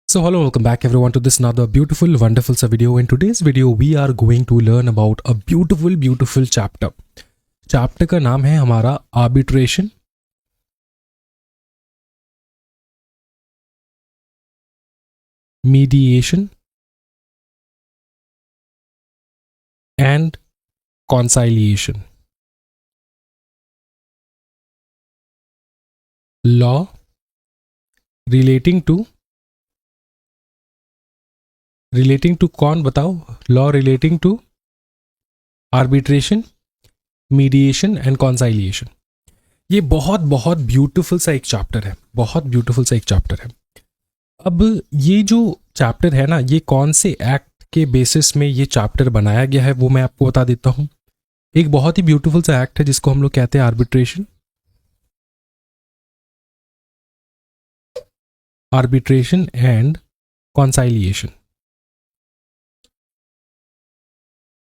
So hello, welcome back everyone to this another beautiful, wonderful video. In today's video, we are going to learn about a beautiful chapter. Chapter का नाम है हमारा arbitration, mediation and conciliation. Law relating to कौन बताओ? Law relating to arbitration, mediation and conciliation. ये बहुत beautiful सा एक चैप्टर है, बहुत ब्यूटीफुल सा एक चैप्टर है. अब ये जो चैप्टर है ना, ये कौन से एक्ट के बेसिस में ये चैप्टर बनाया गया है वो मैं आपको बता देता हूँ. एक बहुत ही ब्यूटीफुल सा एक्ट है जिसको हम लोग कहते हैं arbitration and conciliation.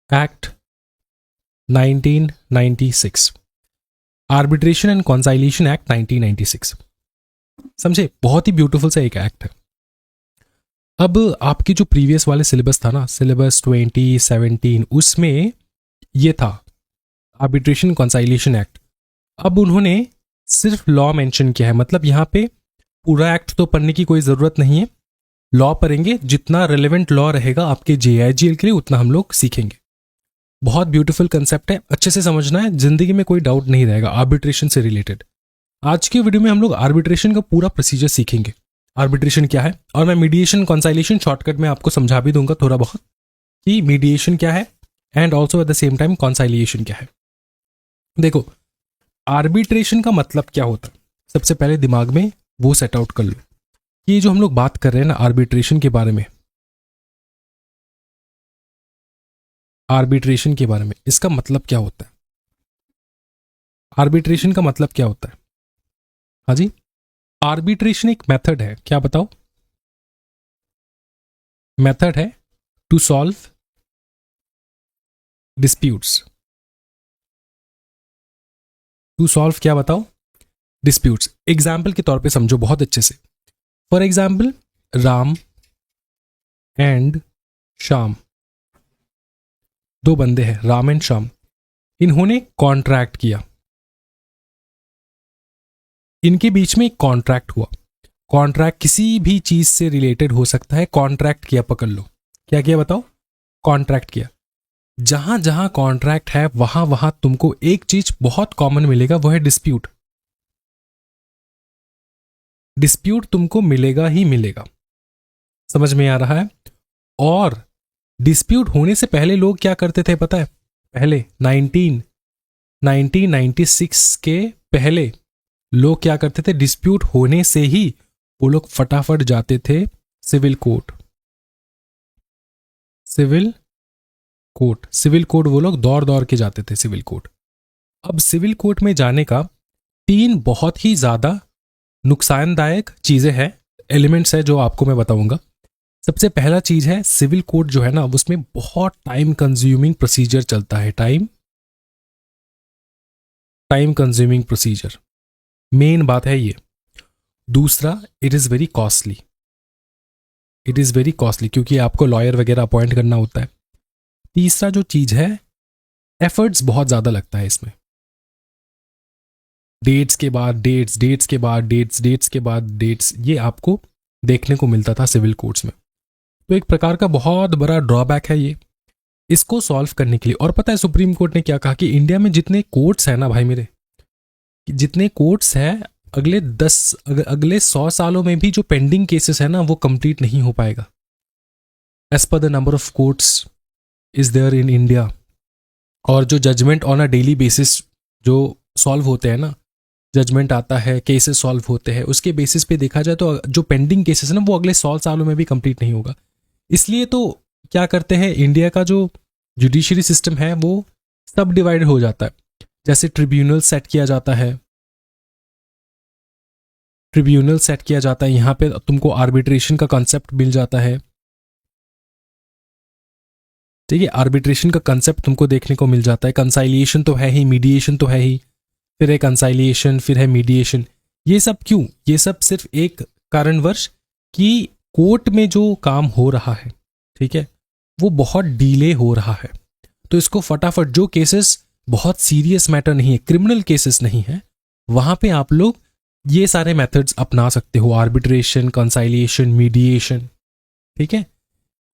Act 1996, arbitration and conciliation act 1996. समझे, बहुत ही ब्यूटीफुल सा एक एक्ट है. अब आपकी जो प्रीवियस वाले सिलेबस था ना, सिलेबस 2017, उसमें ये था आर्बिट्रेशन कॉन्साइलिएशन एक्ट. अब उन्होंने सिर्फ लॉ मेंशन किया है, मतलब यहाँ पे पूरा एक्ट तो पढ़ने की कोई ज़रूरत नहीं है. लॉ पढ़ेंगे, जितना रेलेवेंट लॉ रहेगा आपके JIGL के लिए उतना हम लोग सीखेंगे. बहुत ब्यूटीफुल कंसेप्ट है, अच्छे से समझना है, जिंदगी में कोई डाउट नहीं रहेगा आर्बिट्रेशन से रिलेटेड. आज के वीडियो में हम लोग आर्बिट्रेशन का पूरा प्रोसीजर सीखेंगे. आर्बिट्रेशन क्या है, और मैं मीडिएशन कॉन्साइलिएशन शॉर्टकट में आपको समझा भी दूंगा थोड़ा बहुत कि मीडिएशन क्या है and also at the same time conciliation क्या है. देखो, आर्बिट्रेशन का मतलब क्या होता है, सबसे पहले दिमाग में वो सेट आउट कर लो. ये जो हम लोग बात कर रहे हैं ना आर्बिट्रेशन के बारे में, आर्बिट्रेशन के बारे में, इसका मतलब क्या होता है? आर्बिट्रेशन का मतलब क्या होता है? हाँ जी, आर्बिट्रेशन एक मेथड है. क्या बताओ? मेथड है to solve disputes. To solve क्या बताओ? डिस्प्यूट्स. एग्जाम्पल के तौर पे समझो बहुत अच्छे से. For example, Ram and Shyam, दो बंदे हैं, राम एंड श्याम. इन्होंने कॉन्ट्रैक्ट किया, इनके बीच में एक कॉन्ट्रैक्ट हुआ. कॉन्ट्रैक्ट किसी भी चीज से रिलेटेड हो सकता है. कॉन्ट्रैक्ट किया, पकड़ लो. क्या किया बताओ? कॉन्ट्रैक्ट किया. जहां जहां कॉन्ट्रैक्ट है वहां वहां तुमको एक चीज बहुत कॉमन मिलेगा, वो है डिस्प्यूट. डिस्प्यूट तुमको मिलेगा ही मिलेगा. समझ में आ रहा है? और डिस्प्यूट होने से पहले लोग क्या करते थे पता है? पहले 1996 के पहले लोग क्या करते थे? डिस्प्यूट होने से ही वो लोग फटाफट जाते थे सिविल कोर्ट. सिविल कोर्ट वो लोग दौड़ के जाते थे सिविल कोर्ट. अब सिविल कोर्ट में जाने का 3 बहुत ही ज्यादा नुकसानदायक चीजें हैं, एलिमेंट्स है जो आपको मैं बताऊंगा. सबसे पहला चीज है, सिविल कोर्ट जो है ना, उसमें बहुत टाइम कंज्यूमिंग प्रोसीजर चलता है. टाइम कंज्यूमिंग प्रोसीजर मेन बात है ये. दूसरा, इट इज वेरी कॉस्टली. क्योंकि आपको लॉयर वगैरह अपॉइंट करना होता है. तीसरा जो चीज है, एफर्ट्स बहुत ज्यादा लगता है इसमें. डेट्स के बाद डेट्स, ये आपको देखने को मिलता था सिविल कोर्ट्स में. तो एक प्रकार का बहुत बड़ा ड्रॉबैक है ये. इसको सॉल्व करने के लिए, और पता है सुप्रीम कोर्ट ने क्या कहा कि इंडिया में जितने कोर्ट्स है ना भाई मेरे, जितने कोर्ट्स है, अगले 100 सालों में भी जो पेंडिंग केसेस है ना वो कंप्लीट नहीं हो पाएगा. As per the number of courts is there in India. और जो judgement on a daily basis जो सॉल्व होते हैं ना, जजमेंट आता है, केसेस सॉल्व होते हैं, उसके बेसिस पे देखा जाए तो जो पेंडिंग केसेस है ना वो अगले 100 सालों में भी कंप्लीट नहीं होगा. इसलिए तो क्या करते हैं, इंडिया का जो जुडिशरी सिस्टम है वो सब डिवाइडेड हो जाता है. जैसे ट्रिब्यूनल सेट किया जाता है, यहाँ पे तुमको आर्बिट्रेशन का कॉन्सेप्ट मिल जाता है. ठीक है, आर्बिट्रेशन का कंसेप्ट तुमको देखने को मिल जाता है. कंसाइलिएशन तो है ही, मीडिएशन तो है ही, फिर है कंसाइलिएशन, फिर है मीडिएशन. ये सब क्यों? ये सब सिर्फ एक कारणवश कि कोर्ट में जो काम हो रहा है, ठीक है, वो बहुत डिले हो रहा है, तो इसको फटाफट, जो केसेस बहुत सीरियस मैटर नहीं है, क्रिमिनल केसेस नहीं है, वहां पे आप लोग ये सारे मेथड्स अपना सकते हो, आर्बिट्रेशन, कंसाइलिएशन, मीडिएशन, ठीक है,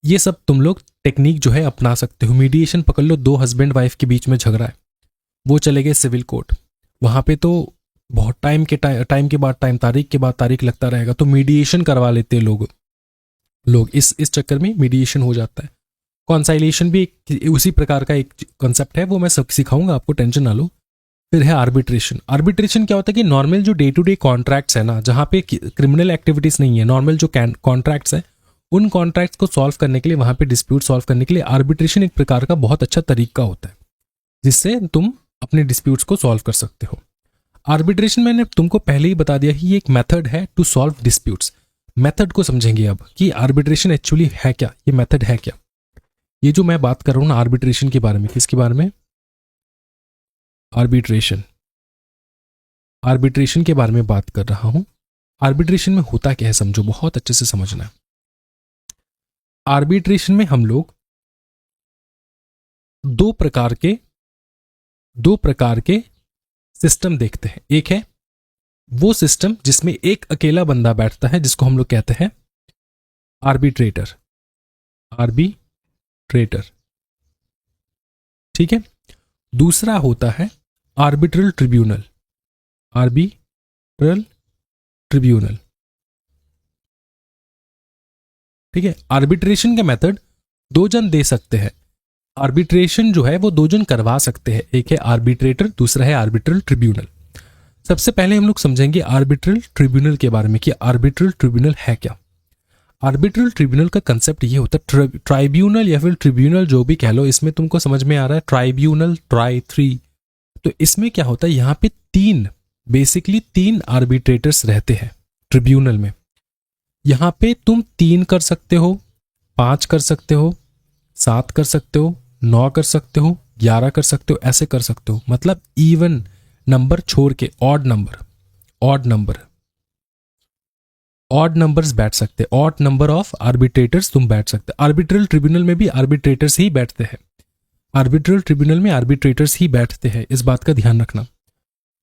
ये सब तुम लोग टेक्निक जो है अपना सकते हो। मीडिएशन पकड़ लो, दो हस्बैंड वाइफ के बीच में झगड़ा है, वो चले गए सिविल कोर्ट, वहां पे तो बहुत टाइम के बाद टाइम, तारीख के बाद तारीख लगता रहेगा, तो मीडिएशन करवा लेते हैं लोग इस चक्कर में मीडिएशन हो जाता है। कॉन्साइलेशन भी उसी प्रकार का एक कॉन्सेप्ट है, वो मैं सब सिखाऊंगा आपको, टेंशन ना लो। फिर है आर्बिट्रेशन। आर्बिट्रेशन क्या होता है कि नॉर्मल जो डे टू डे कॉन्ट्रैक्ट्स है ना, जहाँ पे क्रिमिनल एक्टिविटीज नहीं है, नॉर्मल जो कॉन्ट्रैक्ट्स है, उन कॉन्ट्रैक्ट्स को सॉल्व करने के लिए, वहां पे डिस्प्यूट सॉल्व करने के लिए आर्बिट्रेशन एक प्रकार का बहुत अच्छा तरीका होता है, जिससे तुम अपने डिस्प्यूट्स को सॉल्व कर सकते हो। आर्बिट्रेशन मैंने तुमको पहले ही बता दिया कि ये एक मेथड है टू सॉल्व डिस्प्यूट्स। मेथड को समझेंगे अब कि आर्बिट्रेशन एक्चुअली है क्या, ये मेथड है क्या। ये जो मैं बात कर रहा हूं ना आर्बिट्रेशन के बारे में, किसके बारे में? आर्बिट्रेशन के बारे में बात कर रहा हूं। आर्बिट्रेशन में होता क्या है समझो, बहुत अच्छे से समझना है। आर्बिट्रेशन में हम लोग दो प्रकार के सिस्टम देखते हैं। एक है वो सिस्टम जिसमें एक अकेला बंदा बैठता है, जिसको हम लोग कहते हैं आर्बिट्रेटर, ठीक है। दूसरा होता है आर्बिट्रल ट्रिब्यूनल, ठीक है। आर्बिट्रेशन का मेथड दो जन दे सकते हैं। आर्बिट्रेशन जो है वो दो जन करवा सकते हैं, एक है आर्बिट्रेटर, दूसरा है आर्बिट्रल ट्रिब्यूनल। सबसे पहले हम लोग समझेंगे आर्बिट्रल ट्रिब्यूनल के बारे में कि आर्बिट्रल ट्रिब्यूनल है क्या। आर्बिट्रल ट्रिब्यूनल का कंसेप्ट ये होता है, ट्राइब्यूनल या फिर ट्रिब्यूनल जो भी कह लो, इसमें तुमको समझ में आ रहा है, ट्राइब्यूनल, ट्राई, तो इसमें क्या होता है, यहाँ पे बेसिकली तीन आर्बिट्रेटर्स रहते हैं ट्रिब्यूनल में। यहाँ पे तुम 3 कर सकते हो, 5 कर सकते हो, 7 कर सकते हो, 9 कर सकते हो, 11 कर सकते हो, ऐसे कर सकते हो। मतलब इवन नंबर छोड़ के ऑड नंबर्स बैठ सकते, ऑड नंबर ऑफ आर्बिट्रेटर्स तुम बैठ सकते। आर्बिट्रल ट्रिब्यूनल में भी आर्बिट्रेटर्स ही बैठते हैं, इस बात का ध्यान रखना।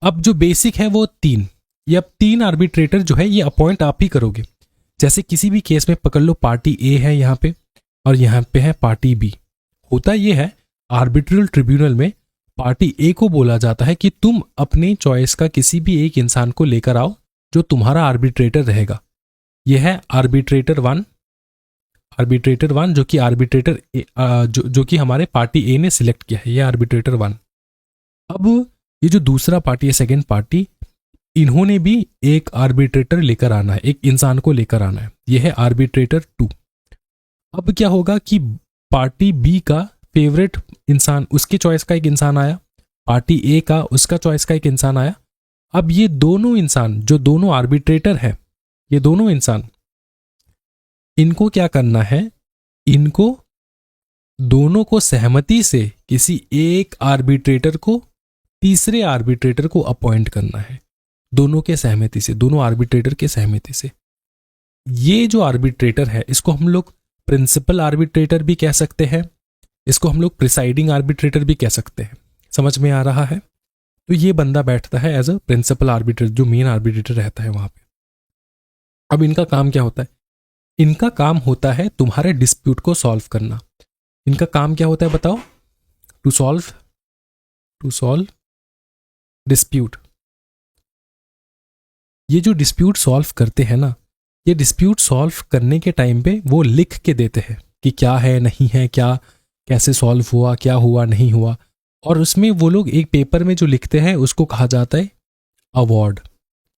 अब जो बेसिक है वो 3, ये अब 3 आर्बिट्रेटर जो है ये अपॉइंट आप ही करोगे। जैसे किसी भी केस में पकड़ लो, पार्टी ए है यहाँ पे और यहाँ पे है पार्टी बी। होता ये है आर्बिट्रल ट्रिब्यूनल में पार्टी ए को बोला जाता है कि तुम अपने चॉइस का किसी भी एक इंसान को लेकर आओ जो तुम्हारा आर्बिट्रेटर रहेगा। यह है आर्बिट्रेटर वन, जो कि आर्बिट्रेटर जो कि हमारे पार्टी ए ने सिलेक्ट किया है, यह आर्बिट्रेटर 1। अब ये जो दूसरा पार्टी है, सेकेंड पार्टी, इन्होंने भी एक आर्बिट्रेटर लेकर आना है, एक इंसान को लेकर आना है, यह है आर्बिट्रेटर 2। अब क्या होगा कि पार्टी बी का फेवरेट इंसान, उसकी चॉइस का एक इंसान आया, पार्टी ए का उसका चॉइस का एक इंसान आया। अब ये दोनों इंसान जो दोनों आर्बिट्रेटर है, ये दोनों इंसान, इनको क्या करना है, इनको दोनों को सहमति से किसी एक आर्बिट्रेटर को, तीसरे आर्बिट्रेटर को अपॉइंट करना है, दोनों के सहमति से, दोनों आर्बिट्रेटर के सहमति से। ये जो आर्बिट्रेटर है इसको हम लोग प्रिंसिपल आर्बिट्रेटर भी कह सकते हैं, इसको हम लोग प्रिसाइडिंग आर्बिट्रेटर भी कह सकते हैं। समझ में आ रहा है? तो ये बंदा बैठता है एज अ प्रिंसिपल आर्बिट्रेटर, जो मेन आर्बिट्रेटर रहता है वहां पे। अब इनका काम क्या होता है? इनका काम होता है तुम्हारे डिस्प्यूट को सॉल्व करना। इनका काम क्या होता है बताओ? To solve dispute. ये जो डिस्प्यूट सॉल्व करते हैं ना, ये डिस्प्यूट सॉल्व करने के टाइम पे वो लिख के देते हैं कि क्या है, नहीं है, क्या कैसे सॉल्व हुआ, क्या हुआ, नहीं हुआ। और उसमें वो लोग एक पेपर में जो लिखते हैं उसको कहा जाता है अवार्ड,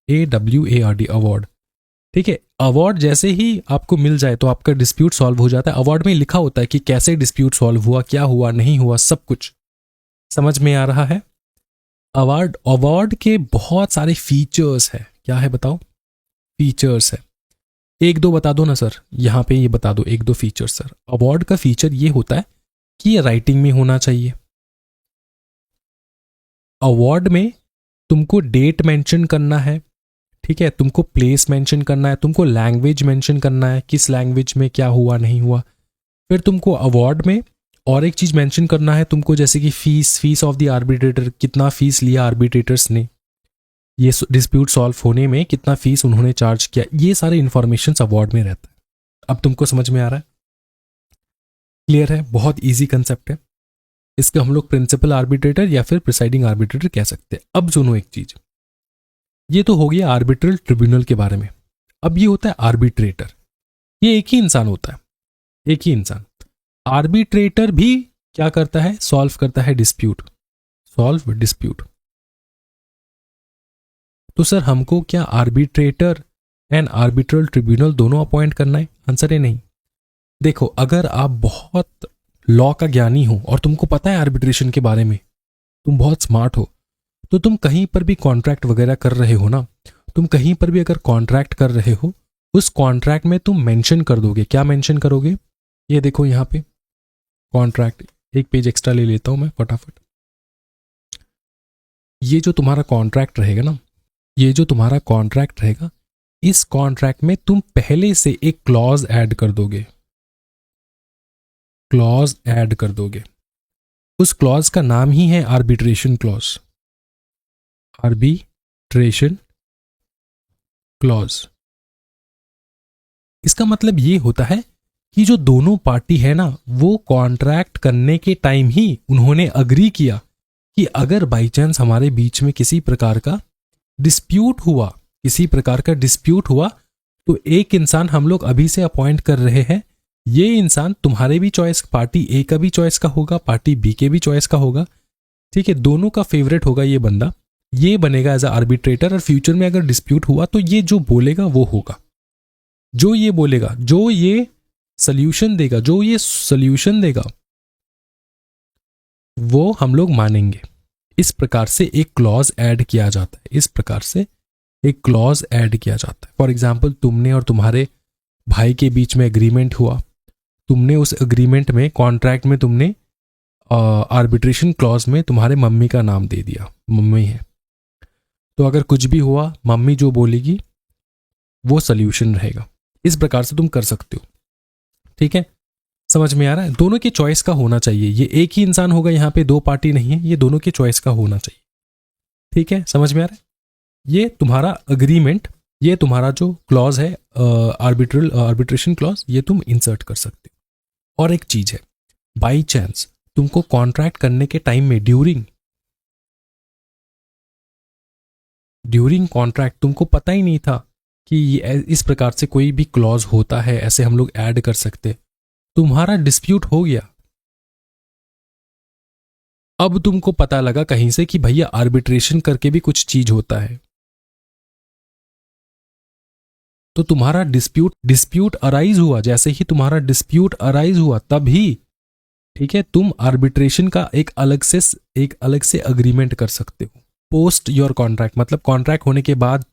AWARD, अवार्ड। ठीक है, अवार्ड जैसे ही आपको मिल जाए तो आपका डिस्प्यूट सॉल्व हो जाता है। अवार्ड में लिखा होता है कि कैसे डिस्प्यूट सॉल्व हुआ, क्या हुआ, नहीं हुआ, सब कुछ। समझ में आ रहा है? अवार्ड के बहुत सारे फीचर्स है। क्या है बताओ? फीचर्स है, एक दो बता दो ना सर, यहाँ पे ये बता दो एक दो फीचर्स सर। अवार्ड का फीचर ये होता है कि ये राइटिंग में होना चाहिए। अवार्ड में तुमको डेट मेंशन करना है, ठीक है, तुमको प्लेस मेंशन करना है, तुमको लैंग्वेज मेंशन करना है, किस लैंग्वेज में क्या हुआ नहीं हुआ। फिर तुमको अवार्ड में और एक चीज मेंशन करना है तुमको, जैसे कि फीस ऑफ द आर्बिट्रेटर, कितना फीस लिया आर्बिट्रेटर्स ने, ये डिस्प्यूट सॉल्व होने में कितना फीस उन्होंने चार्ज किया, ये सारे इंफॉर्मेशन अवार्ड में रहता है। अब तुमको समझ में आ रहा है, क्लियर है, बहुत ईजी कंसेप्ट है। इसका हम लोग प्रिंसिपल आर्बिट्रेटर या फिर प्रिसाइडिंग आर्बिट्रेटर कह सकते हैं। अब सुनो एक चीज, ये तो हो गया आर्बिट्रल ट्रिब्यूनल के बारे में। अब ये होता है आर्बिट्रेटर, ये एक ही इंसान होता है, एक ही इंसान। आर्बिट्रेटर भी क्या करता है, सॉल्व करता है डिस्प्यूट, सॉल्व डिस्प्यूट। तो सर हमको क्या आर्बिट्रेटर एंड आर्बिट्रल ट्रिब्यूनल दोनों अपॉइंट करना है? आंसर है नहीं। देखो, अगर आप बहुत लॉ का ज्ञानी हो और तुमको पता है आर्बिट्रेशन के बारे में, तुम बहुत स्मार्ट हो, तो तुम कहीं पर भी कॉन्ट्रैक्ट वगैरह कर रहे हो ना, तुम कहीं पर भी अगर कॉन्ट्रैक्ट कर रहे हो, उस कॉन्ट्रैक्ट में तुम मेंशन कर दोगे। क्या मेंशन करोगे? ये देखो यहाँ पे कॉन्ट्रैक्ट, एक पेज एक्स्ट्रा ले लेता हूं मैं फटाफट। ये जो तुम्हारा कॉन्ट्रैक्ट रहेगा ना, ये जो तुम्हारा कॉन्ट्रैक्ट रहेगा, इस कॉन्ट्रैक्ट में तुम पहले से एक क्लॉज ऐड कर दोगे, क्लॉज ऐड कर दोगे। उस क्लॉज का नाम ही है आर्बिट्रेशन क्लॉज, आर्बिट्रेशन क्लॉज। इसका मतलब ये होता है कि जो दोनों पार्टी है ना, वो कॉन्ट्रैक्ट करने के टाइम ही उन्होंने अग्री किया कि अगर बाई चांस हमारे बीच में किसी प्रकार का डिस्प्यूट हुआ, किसी प्रकार का डिस्प्यूट हुआ, तो एक इंसान हम लोग अभी से अपॉइंट कर रहे हैं। ये इंसान तुम्हारे भी चॉइस, पार्टी ए का भी चॉइस का होगा, पार्टी बी के भी चॉइस का होगा, ठीक है, दोनों का फेवरेट होगा ये बंदा, ये बनेगा एज अ आर्बिट्रेटर। और फ्यूचर में अगर डिस्प्यूट हुआ तो ये जो बोलेगा वो होगा, जो ये बोलेगा, जो ये सॉल्यूशन देगा, जो ये सॉल्यूशन देगा वो हम लोग मानेंगे। इस प्रकार से एक क्लॉज ऐड किया जाता है, इस प्रकार से एक क्लॉज ऐड किया जाता है। फॉर एग्जाम्पल, तुमने और तुम्हारे भाई के बीच में एग्रीमेंट हुआ, तुमने उस एग्रीमेंट में, कॉन्ट्रैक्ट में तुमने आर्बिट्रेशन क्लॉज में तुम्हारे मम्मी का नाम दे दिया, मम्मी है, तो अगर कुछ भी हुआ मम्मी जो बोलेगी वो सॉल्यूशन रहेगा। इस प्रकार से तुम कर सकते हो, ठीक है, समझ में आ रहा है? दोनों की चॉइस का होना चाहिए, ये एक ही इंसान होगा, यहाँ पे दो पार्टी नहीं है, ये दोनों की चॉइस का होना चाहिए, ठीक है, समझ में आ रहा है? ये तुम्हारा अग्रीमेंट, ये तुम्हारा जो क्लॉज है आर्बिट्रेशन क्लॉज, ये तुम इंसर्ट कर सकते हो। और एक चीज है, बाई चांस तुमको कॉन्ट्रैक्ट करने के टाइम में ड्यूरिंग कॉन्ट्रैक्ट तुमको पता ही नहीं था कि इस प्रकार से कोई भी क्लॉज होता है, ऐसे हम लोग ऐड कर सकते, तुम्हारा डिस्प्यूट हो गया, अब तुमको पता लगा कहीं से कि भैया आर्बिट्रेशन करके भी कुछ चीज होता है, तो तुम्हारा डिस्प्यूट अराइज हुआ। जैसे ही तुम्हारा डिस्प्यूट अराइज हुआ तभी, ठीक है, तुम आर्बिट्रेशन का एक अलग से अग्रीमेंट कर सकते हो पोस्ट योर कॉन्ट्रैक्ट। मतलब कॉन्ट्रैक्ट होने के बाद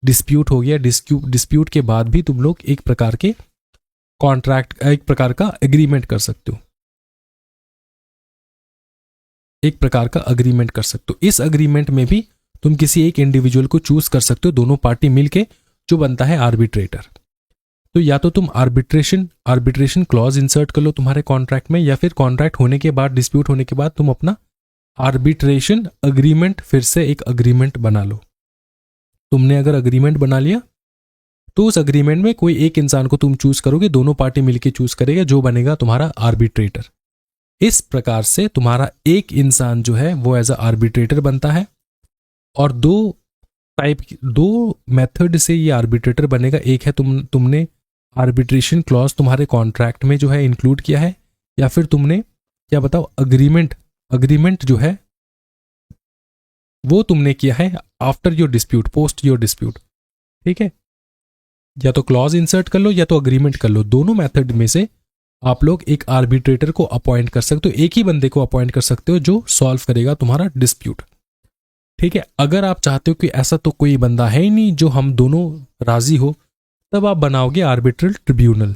डिस्प्यूट हो गया, डिस्प्यूट के बाद भी तुम लोग एक प्रकार के कॉन्ट्रैक्ट, एक प्रकार का एग्रीमेंट कर सकते हो, एक प्रकार का अग्रीमेंट कर सकते हो। इस अग्रीमेंट में भी तुम किसी एक इंडिविजुअल को चूज कर सकते हो, दोनों पार्टी मिलके, जो बनता है आर्बिट्रेटर। तो या तो तुम आर्बिट्रेशन क्लॉज इंसर्ट कर लो तुम्हारे कॉन्ट्रैक्ट में, या फिर कॉन्ट्रैक्ट होने के बाद, डिस्प्यूट होने के बाद तुम अपना आर्बिट्रेशन अग्रीमेंट, फिर से एक अग्रीमेंट बना लो। तुमने अगर अग्रीमेंट बना लिया तो उस अग्रीमेंट में कोई एक इंसान को तुम चूज करोगे, दोनों पार्टी मिलके चूज करेगा, जो बनेगा तुम्हारा आर्बिट्रेटर। इस प्रकार से तुम्हारा एक इंसान जो है वो एज अ आर्बिट्रेटर बनता है। और दो मेथड से ये आर्बिट्रेटर बनेगा। एक है तुमने आर्बिट्रेशन क्लॉज तुम्हारे कॉन्ट्रैक्ट में जो है इंक्लूड किया है, या फिर तुमने क्या बताओ अग्रीमेंट जो है वो तुमने किया है after your dispute, post your dispute, ठीक है। या तो क्लॉज इंसर्ट कर लो या तो अग्रीमेंट कर लो, दोनों मेथड में से आप लोग एक आर्बिट्रेटर को अपॉइंट कर सकते हो, एक ही बंदे को अपॉइंट कर सकते हो जो सॉल्व करेगा तुम्हारा डिस्प्यूट, ठीक है। अगर आप चाहते हो कि ऐसा तो कोई बंदा है ही नहीं जो हम दोनों राजी हो, तब आप बनाओगे आर्बिट्रल ट्रिब्यूनल।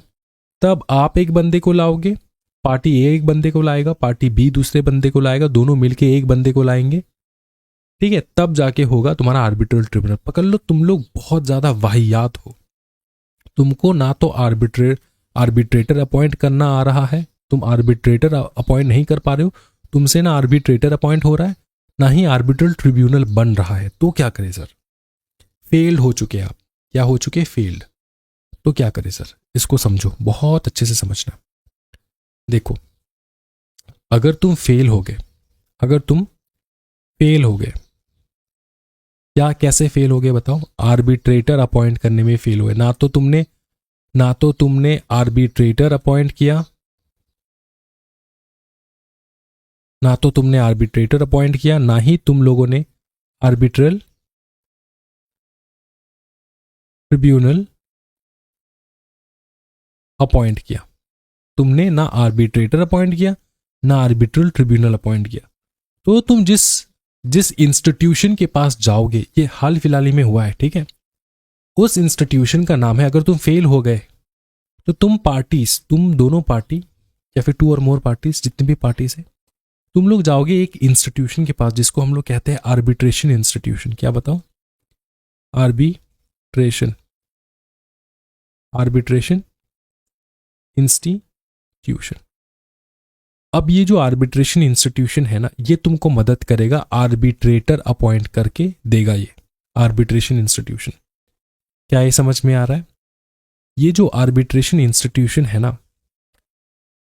तब आप एक बंदे को लाओगे, पार्टी ए एक बंदे को लाएगा, पार्टी बी दूसरे बंदे को लाएगा, दोनों मिलके एक बंदे को लाएंगे, ठीक है, तब जाके होगा तुम्हारा आर्बिट्रल ट्रिब्यूनल। पकड़ लो तुम लोग बहुत ज्यादा वाहियात हो, तुमको ना तो आर्बिट्रेटर अपॉइंट करना आ रहा है, तुम आर्बिट्रेटर अपॉइंट नहीं कर पा रहे हो, तुमसे ना आर्बिट्रेटर अपॉइंट हो रहा है, ना ही आर्बिट्रल ट्रिब्यूनल बन रहा है। तो क्या करें सर? फेल्ड हो चुके आप। क्या हो चुके? फेल्ड। तो क्या करें सर? इसको समझो, बहुत अच्छे से समझना। देखो, अगर तुम फेल हो गए, अगर तुम फेल हो गए, क्या कैसे फेल हो गए बताओ? आर्बिट्रेटर अपॉइंट करने में फेल हुए। ना तो तुमने आर्बिट्रेटर अपॉइंट किया, ना तो तुमने आर्बिट्रेटर अपॉइंट किया, ना ही तुम लोगों ने आर्बिट्रल ट्रिब्यूनल अपॉइंट किया। तुमने ना आर्बिट्रेटर अपॉइंट किया, ना आर्बिट्रल ट्रिब्यूनल अपॉइंट किया। तो तुम जिस जिस इंस्टीट्यूशन के पास जाओगे, ये हाल फिलहाल ही में हुआ है, ठीक है, उस इंस्टीट्यूशन का नाम है, अगर तुम फेल हो गए तो तुम दोनों पार्टी या फिर टू और मोर पार्टीज, जितनी भी पार्टीज है, तुम लोग जाओगे एक इंस्टीट्यूशन के पास जिसको हम लोग कहते हैं आर्बिट्रेशन इंस्टीट्यूशन। क्या बताओ? Arbitration arbitration institution. अब ये जो आर्बिट्रेशन इंस्टीट्यूशन है ना, ये तुमको मदद करेगा, आर्बिट्रेटर अपॉइंट करके देगा ये आर्बिट्रेशन इंस्टीट्यूशन। क्या ये समझ में आ रहा है? ये जो आर्बिट्रेशन इंस्टीट्यूशन है ना,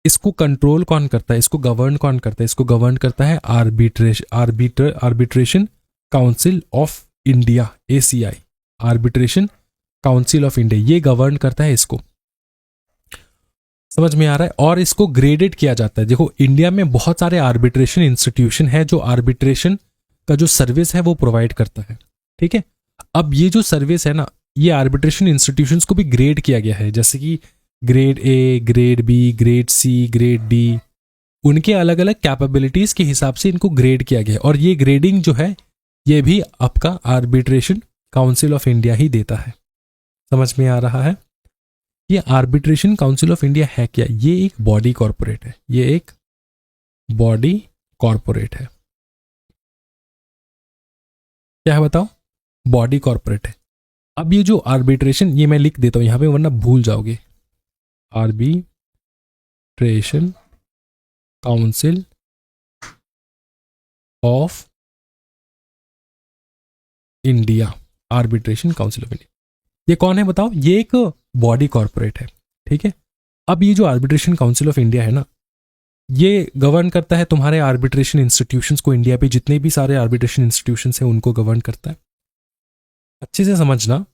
इसको कंट्रोल कौन करता है, इसको गवर्न कौन करता है? इसको गवर्न करता है arbitration council of India, ACI, arbitration council of India, ये गवर्न करता है इसको। समझ में आ रहा है? और इसको ग्रेडेड किया जाता है। देखो, इंडिया में बहुत सारे आर्बिट्रेशन इंस्टीट्यूशन है जो आर्बिट्रेशन का जो सर्विस है वो प्रोवाइड करता है, ठीक है। अब ये जो सर्विस है ना, ये आर्बिट्रेशन इंस्टीट्यूशंस को भी ग्रेड किया गया है, जैसे कि grade A, grade B, grade C, grade D, उनके अलग अलग कैपेबिलिटीज के हिसाब से इनको ग्रेड किया गया है। और ये ग्रेडिंग जो है, ये भी आपका आर्बिट्रेशन काउंसिल ऑफ इंडिया ही देता है। समझ में आ रहा है? ये आर्बिट्रेशन काउंसिल ऑफ इंडिया है क्या? ये एक बॉडी कॉर्पोरेट है, ये एक बॉडी कॉर्पोरेट है। क्या है बताओ? बॉडी कॉर्पोरेट है। अब ये जो आर्बिट्रेशन, ये मैं लिख देता हूं यहां पे वरना भूल जाओगे। Arbitration council of India, arbitration council of India, ये कौन है बताओ? ये एक बॉडी कॉर्पोरेट है, ठीक है। अब ये जो आर्बिट्रेशन काउंसिल ऑफ इंडिया है ना, ये गवर्न करता है तुम्हारे आर्बिट्रेशन इंस्टीट्यूशंस को। इंडिया पे जितने भी सारे आर्बिट्रेशन इंस्टीट्यूशंस हैं उनको गवर्न करता है। अच्छे से समझना,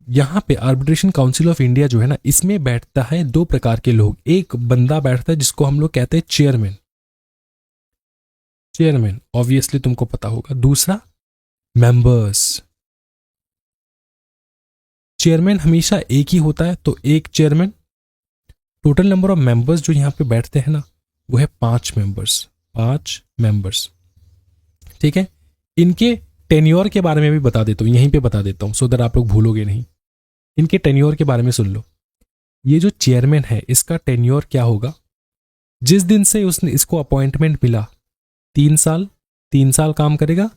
यहाँ पे आर्बिट्रेशन काउंसिल ऑफ इंडिया जो है ना, इसमें बैठता है दो प्रकार के लोग। एक बंदा बैठता है जिसको हम लोग कहते हैं चेयरमैन, चेयरमैन ऑब्वियसली तुमको पता होगा। दूसरा मेंबर्स। चेयरमैन हमेशा एक ही होता है, तो एक chairman. Total number of members जो यहाँ पे बैठते हैं ना, वो है 5 मेंबर्स, 5 मेंबर्स, ठीक है। इनके टेन्योर के बारे में भी बता देता हूँ, यहीं पे बता देता हूँ, सो दैट आप लोग भूलोगे नहीं। इनके टेन्योर के बारे में सुन लो। ये जो चेयरमैन है, इसका टेन्योर क्या होगा? जिस दिन से उसने इसको अपॉइंटमेंट मिला, 3 साल काम करेगा,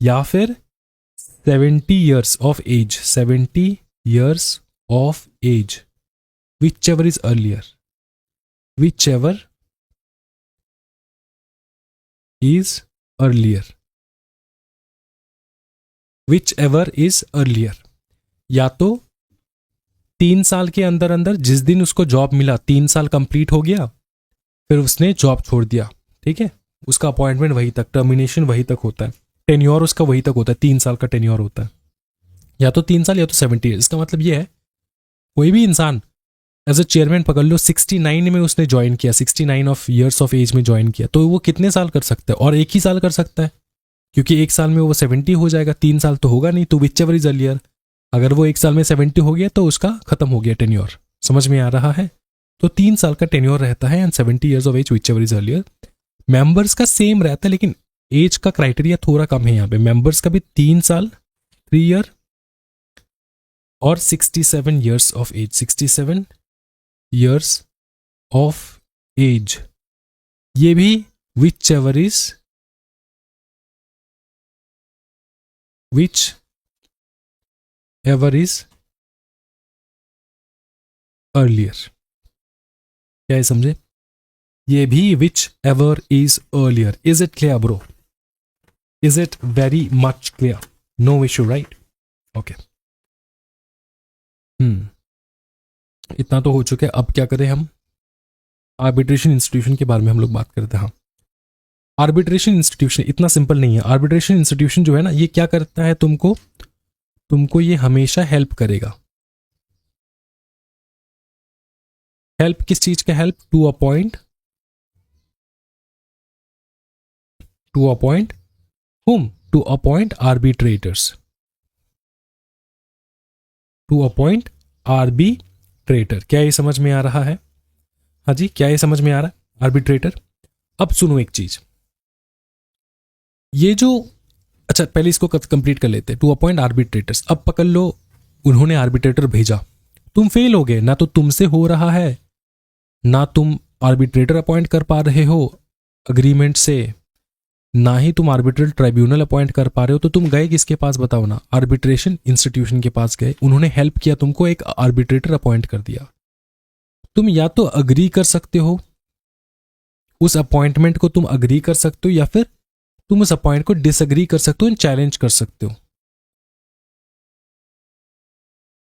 या फिर 70 years of age, 70 years of age, whichever is earlier, whichever is earlier, whichever is earlier। या तो 3 साल के अंदर अंदर, जिस दिन उसको जॉब मिला, 3 साल कंप्लीट हो गया, फिर उसने जॉब छोड़ दिया, ठीक है, उसका अपॉइंटमेंट वहीं तक, टर्मिनेशन वहीं तक होता है, टेन्योर उसका वहीं तक होता है, 3 साल का टेन्योर होता है। या तो 3 साल या तो 70 ईयर्स। इसका मतलब ये है, कोई भी इंसान एज अ चेयरमैन पकड़ लो, 69 में उसने ज्वाइन किया, 69 ऑफ ईयर्स ऑफ एज में ज्वाइन किया, तो वो कितने साल कर सकता है? और एक ही साल कर सकता है, क्योंकि एक साल में वो 70 हो जाएगा, 3 साल तो होगा नहीं। तो विच एवर इज अर्लियर, अगर वो एक साल में 70 हो गया तो उसका खत्म हो गया टेन्योर। समझ में आ रहा है? तो 3 साल का टेन्योर रहता है, and 70 years of age, whichever is earlier. Members का सेम रहता है, लेकिन एज का क्राइटेरिया थोड़ा कम है यहाँ पे। मेंबर्स का भी 3 साल, 3 ईयर, और 67 years of age, 67 years of age, ये भी whichever is whichever is earlier. क्या है, समझे? ये भी whichever is earlier. Is it clear bro? Is it very much clear? No issue right? Okay, इतना तो हो चुका है। अब क्या करें हम? आर्बिट्रेशन इंस्टीट्यूशन के बारे में हम लोग बात करते हैं। हाँ, आर्बिट्रेशन इंस्टीट्यूशन इतना सिंपल नहीं है। आर्बिट्रेशन इंस्टीट्यूशन जो है ना, ये क्या करता है, तुमको ये हमेशा हेल्प करेगा। हेल्प किस चीज का help? To appoint whom? To appoint arbitrators. To appoint arbitrator. क्या ये समझ में आ रहा है? हाँ जी, क्या ये समझ में आ रहा है? आर्बिट्रेटर। अब सुनो एक चीज, ये जो, अच्छा पहले इसको कंप्लीट कर लेते हैं। To appoint arbitrators. अब पकड़ लो, उन्होंने आर्बिट्रेटर भेजा, तुम फेल हो गए। ना तो तुमसे हो रहा है, ना तुम आर्बिट्रेटर अपॉइंट कर पा रहे हो अग्रीमेंट से, ना ही तुम आर्बिट्रल ट्राइब्यूनल अपॉइंट कर पा रहे हो। तो तुम गए किसके पास बताओ ना? आर्बिट्रेशन इंस्टीट्यूशन के पास गए। उन्होंने हेल्प किया, तुमको एक आर्बिट्रेटर अपॉइंट कर दिया। तुम या तो अग्री कर सकते हो, उस अपॉइंटमेंट को तुम अग्री कर सकते हो, या फिर तुम उस अपॉइंट को डिसअग्री कर सकते हो, चैलेंज कर सकते हो।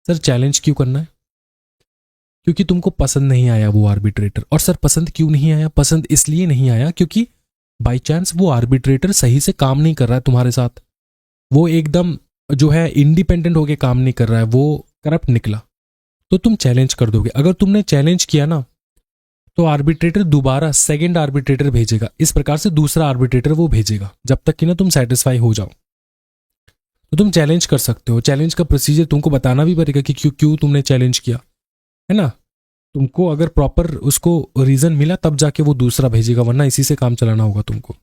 सर चैलेंज क्यों करना है? क्योंकि तुमको पसंद नहीं आया वो आर्बिट्रेटर। और सर पसंद क्यों नहीं आया? पसंद इसलिए नहीं आया क्योंकि बाई चांस वो आर्बिट्रेटर सही से काम नहीं कर रहा है तुम्हारे साथ, वो एकदम जो है इंडिपेंडेंट होके काम नहीं कर रहा है, वो करप्ट निकला, तो तुम चैलेंज कर दोगे। अगर तुमने चैलेंज किया ना, तो आर्बिट्रेटर दोबारा सेकंड आर्बिट्रेटर भेजेगा। इस प्रकार से दूसरा आर्बिट्रेटर वो भेजेगा, जब तक कि ना तुम सेटिस्फाई हो जाओ। तो तुम चैलेंज कर सकते हो। चैलेंज का प्रोसीजर तुमको बताना भी पड़ेगा कि क्यों क्यों तुमने चैलेंज किया, है ना? तुमको अगर प्रॉपर उसको रीजन मिला तब जाके वो दूसरा भेजेगा, वरना इसी से काम चलाना होगा तुमको।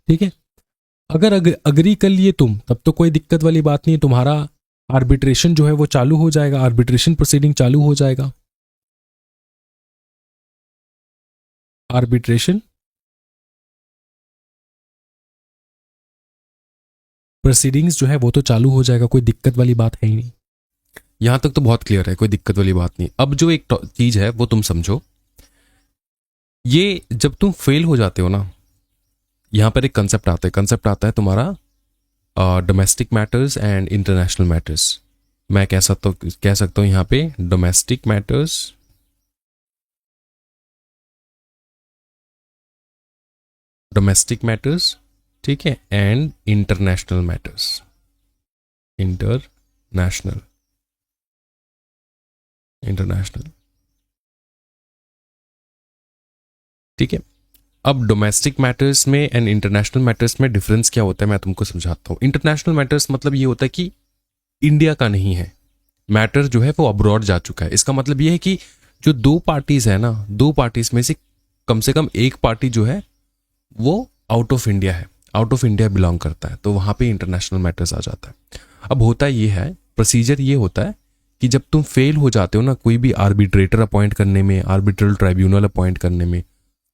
ठीक है? अगर अग्री कर लिए तुम, तब तो कोई दिक्कत वाली बात नहीं है। तुम्हारा आर्बिट्रेशन जो है वो चालू हो जाएगा, आर्बिट्रेशन प्रोसीडिंग चालू हो जाएगा। आर्बिट्रेशन प्रोसीडिंग्स जो है वो तो चालू हो जाएगा, कोई दिक्कत वाली बात है ही नहीं। यहां तक तो बहुत क्लियर है, कोई दिक्कत वाली बात नहीं। अब जो एक चीज है वो तुम समझो, ये जब तुम फेल हो जाते हो ना, यहां पर एक कंसेप्ट आता है तुम्हारा domestic matters and international matters. मैं कह सकता हूं यहां पे डोमेस्टिक मैटर्स, ठीक है, एंड इंटरनेशनल मैटर्स। इंटरनेशनल ठीक है। अब डोमेस्टिक मैटर्स में एंड इंटरनेशनल मैटर्स में डिफरेंस क्या होता है, मैं तुमको समझाता हूं। इंटरनेशनल मैटर्स मतलब ये होता है कि इंडिया का नहीं है मैटर, जो है वो अब्रॉड जा चुका है। इसका मतलब ये है कि जो दो पार्टीज है ना, दो पार्टीज में से कम एक पार्टी जो है वो आउट ऑफ इंडिया है, आउट ऑफ इंडिया बिलोंग करता है, तो वहां पे इंटरनेशनल मैटर्स आ जाता है। अब होता ये है, प्रोसीजर ये होता है कि जब तुम फेल हो जाते हो ना कोई भी आर्बिट्रेटर अपॉइंट करने में, आर्बिट्रल ट्राइब्यूनल अपॉइंट करने में,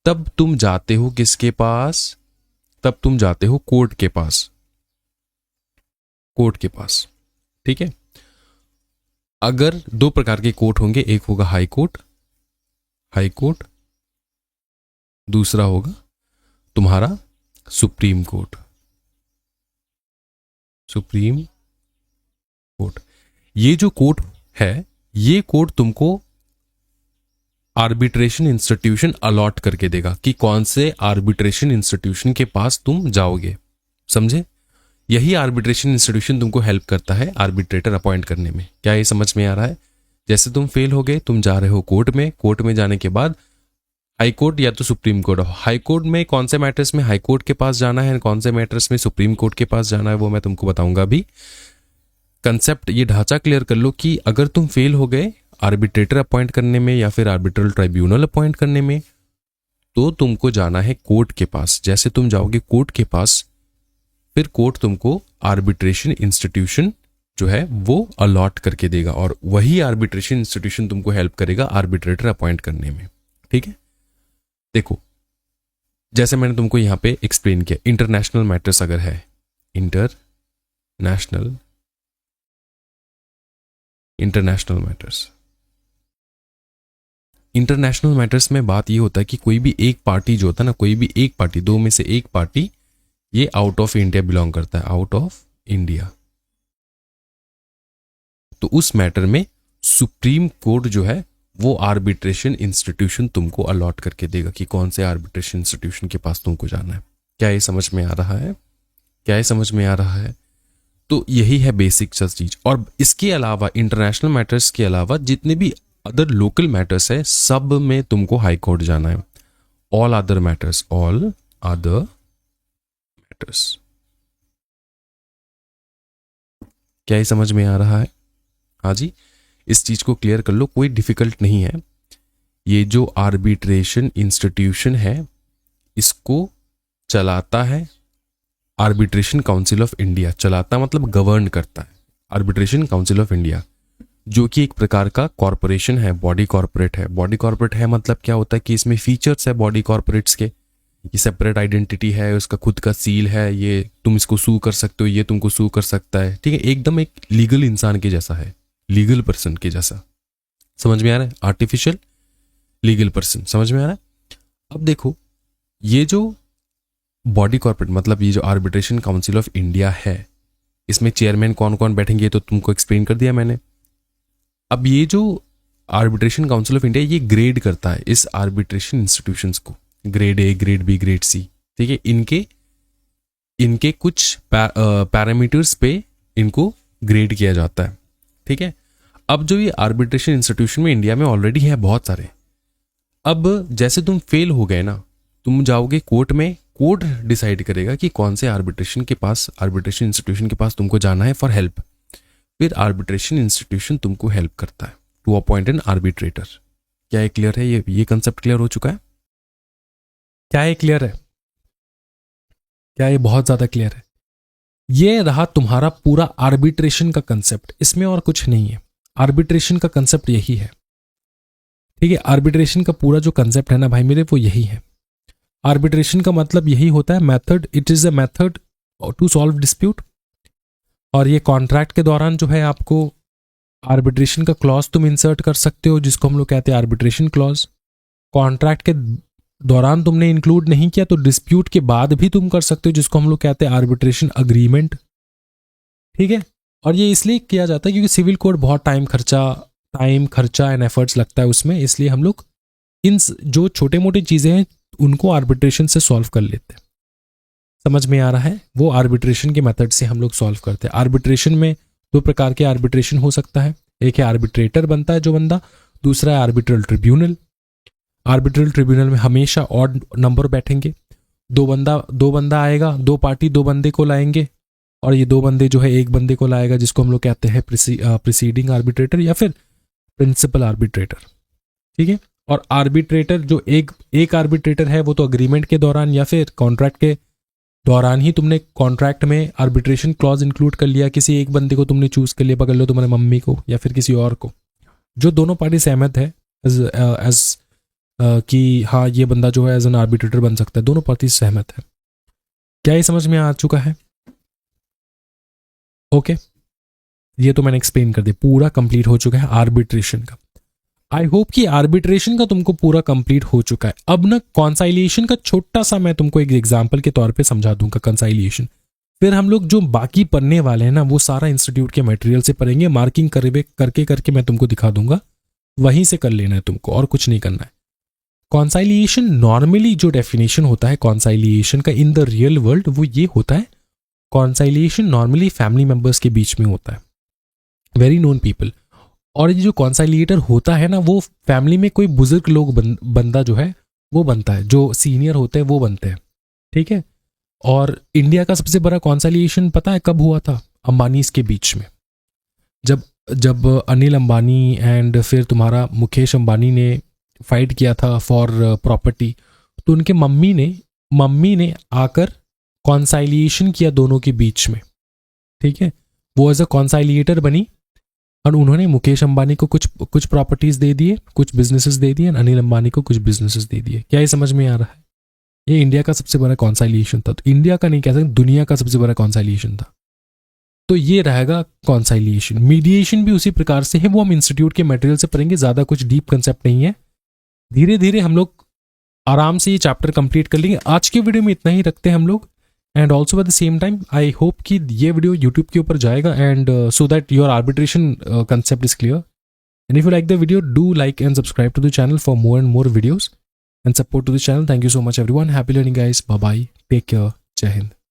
तब तुम जाते हो किसके पास? तब तुम जाते हो कोर्ट के पास। ठीक है। अगर दो प्रकार के कोर्ट होंगे, एक होगा हाई कोर्ट, दूसरा होगा तुम्हारा सुप्रीम कोर्ट। ये जो कोर्ट है, ये कोर्ट तुमको आर्बिट्रेशन इंस्टीट्यूशन अलॉट करके देगा कि कौन से आर्बिट्रेशन इंस्टीट्यूशन के पास तुम जाओगे। समझे? यही आर्बिट्रेशन इंस्टीट्यूशन तुमको हेल्प करता है आर्बिट्रेटर अपॉइंट करने में। क्या ये समझ में आ रहा है? जैसे तुम फेल हो गए, तुम जा रहे हो कोर्ट में जाने के बाद हाई कोर्ट या तो सुप्रीम कोर्ट। हाई कोर्ट में कौन से मैटर्स में हाई कोर्ट के पास जाना है, कौन से मैटर्स में सुप्रीम कोर्ट के पास जाना है, वो मैं तुमको बताऊंगा अभी। कंसेप्ट, ये ढांचा क्लियर कर लो कि अगर तुम फेल हो गए आर्बिट्रेटर अपॉइंट करने में या फिर आर्बिट्रल ट्राइब्यूनल अपॉइंट करने में, तो तुमको जाना है कोर्ट के पास। जैसे तुम जाओगे कोर्ट के पास, फिर कोर्ट तुमको आर्बिट्रेशन इंस्टीट्यूशन जो है वो अलॉट करके देगा, और वही आर्बिट्रेशन इंस्टीट्यूशन तुमको हेल्प करेगा आर्बिट्रेटर अपॉइंट करने में। ठीक है? देखो, जैसे मैंने तुमको यहां पे एक्सप्लेन किया, इंटरनेशनल मैटर्स अगर है, international national international matters. International matters में बात ये होता है कि कोई भी एक पार्टी जो होता है ना, कोई भी एक पार्टी, दो में से एक पार्टी ये आउट ऑफ इंडिया बिलोंग करता है, आउट ऑफ इंडिया, तो उस मैटर में सुप्रीम कोर्ट जो है वो आर्बिट्रेशन इंस्टीट्यूशन तुमको अलॉट करके देगा कि कौन से आर्बिट्रेशन इंस्टीट्यूशन के पास तुमको जाना है। क्या ये समझ में आ रहा है? क्या ये समझ में आ रहा है? तो यही है बेसिक चीज। और इसके अलावा इंटरनेशनल मैटर्स के अलावा जितने भी अदर लोकल मैटर्स है सब में तुमको हाई कोर्ट जाना है। All other matters, all other matters. क्या ये समझ में आ रहा है? हाँ जी, इस चीज को क्लियर कर लो, कोई डिफिकल्ट नहीं है। ये जो आर्बिट्रेशन इंस्टीट्यूशन है इसको चलाता है आर्बिट्रेशन काउंसिल ऑफ इंडिया। चलाता मतलब गवर्न करता है आर्बिट्रेशन काउंसिल ऑफ इंडिया, जो कि एक प्रकार का कॉरपोरेशन है, बॉडी कॉरपोरेट है। बॉडी कॉरपोरेट है मतलब क्या होता है कि इसमें फीचर्स है बॉडी कॉरपोरेट्स के, ये सेपरेट आइडेंटिटी है, उसका खुद का सील है, ये तुम इसको सू कर सकते हो, ये तुमको सू कर सकता है, ठीक है, एकदम एक लीगल इंसान के जैसा है, लीगल पर्सन के जैसा। समझ में आ रहा है? आर्टिफिशियल लीगल पर्सन, समझ में आ रहा है? अब देखो ये जो बॉडी कॉर्पोरेट मतलब ये जो आर्बिट्रेशन काउंसिल ऑफ इंडिया है, इसमें चेयरमैन कौन कौन बैठेंगे तो तुमको एक्सप्लेन कर दिया मैंने। अब ये जो आर्बिट्रेशन काउंसिल ऑफ इंडिया ये ग्रेड करता है इस आर्बिट्रेशन इंस्टीट्यूशंस को, grade A, grade B, grade C, ठीक है। इनके कुछ पैरामीटर्स पे इनको ग्रेड किया जाता है, ठीक है। अब जो ये आर्बिट्रेशन इंस्टीट्यूशन में इंडिया में ऑलरेडी है बहुत सारे। अब जैसे तुम फेल हो गए ना, तुम जाओगे कोर्ट में, कोर्ट डिसाइड करेगा कि कौन से आर्बिट्रेशन इंस्टीट्यूशन के पास तुमको जाना है फॉर हेल्प। फिर आर्बिट्रेशन इंस्टीट्यूशन तुमको हेल्प करता है टू अपॉइंट एन आर्बिट्रेटर। क्या ये क्लियर है? ये कंसेप्ट क्लियर हो चुका है? क्या ये क्लियर है? क्या ये बहुत ज्यादा क्लियर है? ये रहा तुम्हारा पूरा आर्बिट्रेशन का कंसेप्ट, इसमें और कुछ नहीं है। आर्बिट्रेशन का कंसेप्ट यही है, ठीक है। आर्बिट्रेशन का पूरा जो कंसेप्ट है ना भाई मेरे, वो यही है। आर्बिट्रेशन का मतलब यही होता है method, it is a method to solve dispute. और ये कॉन्ट्रैक्ट के दौरान जो है आपको आर्बिट्रेशन का क्लॉज तुम इंसर्ट कर सकते हो, जिसको हम लोग कहते हैं आर्बिट्रेशन क्लॉज। कॉन्ट्रैक्ट के दौरान तुमने इंक्लूड नहीं किया तो डिस्प्यूट के बाद भी तुम कर सकते हो, जिसको हम लोग कहते हैं आर्बिट्रेशन अग्रीमेंट, ठीक है। और ये इसलिए किया जाता है क्योंकि सिविल कोड बहुत टाइम खर्चा एंड एफर्ट्स लगता है उसमें, इसलिए हम लोग इन जो छोटे मोटे चीजें हैं उनको आर्बिट्रेशन से सॉल्व कर लेते हैं। समझ में आ रहा है? वो आर्बिट्रेशन के मेथड से हम लोग सॉल्व करते हैं। आर्बिट्रेशन में दो प्रकार के आर्बिट्रेशन हो सकता है, एक है आर्बिट्रेटर बनता है जो बंदा, दूसरा है आर्बिट्रल ट्रिब्यूनल। आर्बिट्रल ट्रिब्यूनल में हमेशा ऑड नंबर बैठेंगे, दो बंदा आएगा, दो पार्टी दो बंदे को लाएंगे, और ये दो बंदे जो है एक बंदे को लाएगा, जिसको हम लोग कहते हैं प्रिसीडिंग आर्बिट्रेटर या फिर प्रिंसिपल आर्बिट्रेटर, ठीक है। और आर्बिट्रेटर जो एक आर्बिट्रेटर है वो तो अग्रीमेंट के दौरान या फिर कॉन्ट्रैक्ट के दौरान ही तुमने कॉन्ट्रैक्ट में आर्बिट्रेशन क्लॉज इंक्लूड कर लिया, किसी एक बंदे को तुमने चूज कर लिया, पकड़ लो तुम्हारे मम्मी को या फिर किसी और को, जो दोनों पार्टी सहमत है एज कि हाँ ये बंदा जो है एज एन आर्बिट्रेटर बन सकता है, दोनों पार्टी सहमत है। क्या ये समझ में आ चुका है? ओके, ये तो मैंने एक्सप्लेन कर दिया, पूरा कंप्लीट हो चुका है आर्बिट्रेशन का। आई होप कि आर्बिट्रेशन का तुमको पूरा कंप्लीट हो चुका है। अब ना कॉन्साइलिएशन का छोटा सा मैं तुमको एक एग्जांपल के तौर पे समझा दूंगा कंसाइलिएशन, फिर हम लोग जो बाकी पढ़ने वाले हैं ना वो सारा इंस्टीट्यूट के मटेरियल से पढ़ेंगे, मार्किंग करके मैं तुमको दिखा दूंगा, वहीं से कर लेना है तुमको, और कुछ नहीं करना है। कॉन्साइलिएशन नॉर्मली जो डेफिनेशन होता है कॉन्साइलिएशन का इन द रियल वर्ल्ड वो ये होता है, कॉन्साइलिएशन नॉर्मली फैमिली मेंबर्स के बीच में होता है, वेरी नोन पीपल। और ये जो कॉन्साइलिएटर होता है ना वो फैमिली में कोई बुजुर्ग लोग बंदा जो है वो बनता है, जो सीनियर होते हैं वो बनते हैं, ठीक है। और इंडिया का सबसे बड़ा कॉन्साइलिएशन पता है कब हुआ था? अंबानीज के बीच में, जब अनिल अंबानी एंड फिर तुम्हारा मुकेश अंबानी ने फाइट किया था फॉर प्रॉपर्टी, तो उनके मम्मी ने आकर कॉन्साइलिएशन किया दोनों के बीच में, ठीक है। वो एज अ कॉन्साइलिएटर बनी और उन्होंने मुकेश अंबानी को कुछ प्रॉपर्टीज दे दिए, कुछ बिजनेसेस दे दिए, अनिल अंबानी को कुछ बिजनेसेस दे दिए। क्या ये समझ में आ रहा है? ये इंडिया का सबसे बड़ा कॉन्साइलिएशन था, तो इंडिया का नहीं कह सकते, दुनिया का सबसे बड़ा कॉन्साइलिएशन था। तो ये रहेगा कॉन्साइलिएशन। मीडिएशन भी उसी प्रकार से है, वो हम इंस्टीट्यूट के मटेरियल से पढ़ेंगे, ज़्यादा कुछ डीप कंसेप्ट नहीं है। धीरे धीरे हम लोग आराम से ये चैप्टर कंप्लीट कर लेंगे। आज के वीडियो में इतना ही रखते हैं हम लोग। And also at the same time I hope कि ये वीडियो यूट्यूब के ऊपर जाएगा, and so that your arbitration concept is clear. And if you like the video, do like and subscribe to the channel for more and more videos and support to the channel. Thank you so much everyone. Happy learning guys. Bye bye, take care, Jai Hind.